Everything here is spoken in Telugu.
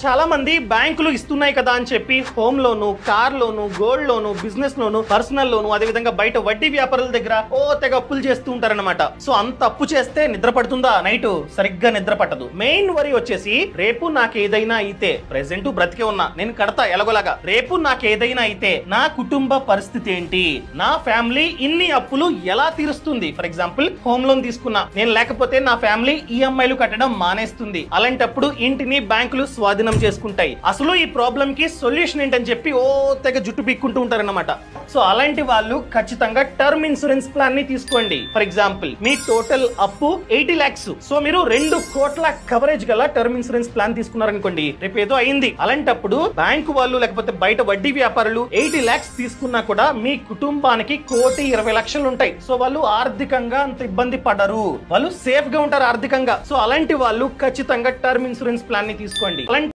చాలా మంది బ్యాంకులు ఇస్తున్నాయి కదా అని చెప్పి హోమ్ లోను, కార్ లోను, గోల్డ్ లోను, బిజినెస్ లోను, పర్సనల్ లోను, అదే విధంగా బయట వడ్డీ వ్యాపారుల దగ్గర తెగ అప్పులు చేస్తూ ఉంటారన్నమాట. సో అంత అప్పు చేస్తే నిద్ర పడుతుందా? నైట్ సరిగ్గా నిద్ర పట్టదు. మెయిన్ వరి వచ్చేసి రేపు నాకేదైనా అయితే, ప్రెసెంట్ బ్రతికే ఉన్నా, నేను కడతా ఎలాగోలాగా, రేపు నాకేదైనా అయితే నా కుటుంబ పరిస్థితి ఏంటి, నా ఫ్యామిలీ ఇన్ని అప్పులు ఎలా తీరుస్తుంది? ఫర్ ఎగ్జాంపుల్ హోమ్ లోన్ తీసుకున్నా, నేను లేకపోతే నా ఫ్యామిలీ ఈఎంఐలు కట్టడం మానేస్తుంది. అలాంటప్పుడు ఇంటిని బ్యాంకులు స్వాధీనం చేసుకుంటాయి. అసలు ఈ ప్రాబ్లం కి సొల్యూషన్ ఏంటని చెప్పి తెగ జుట్టు పీక్కుంటూ ఉంటారన్నమాట. సో అలాంటి వాళ్ళు ఖచ్చితంగా టర్మ్ ఇన్సూరెన్స్ ప్లాన్ ని తీసుకోండి. ఫర్ ఎగ్జాంపుల్ మీ టోటల్ అప్పు 80 lakhs. సో మీరు 2 కోట్ల కవరేజ్ గల టర్మ్ ఇన్సూరెన్స్ ప్లాన్ తీసుకున్నారనుకోండి, రేపు ఏదో అయింది, అలాంటప్పుడు బ్యాంకు వాళ్ళు లేకపోతే బయట వడ్డీ వ్యాపారులు 80 lakhs తీసుకున్నా కూడా మీ కుటుంబానికి 1,20,00,000 ఉంటాయి. సో వాళ్ళు ఆర్థికంగా అంత ఇబ్బంది పడరు, వాళ్ళు సేఫ్ గా ఉంటారు ఆర్థికంగా. సో అలాంటి వాళ్ళు ఖచ్చితంగా టర్మ్ ఇన్సూరెన్స్ ప్లాన్ ని తీసుకోండి.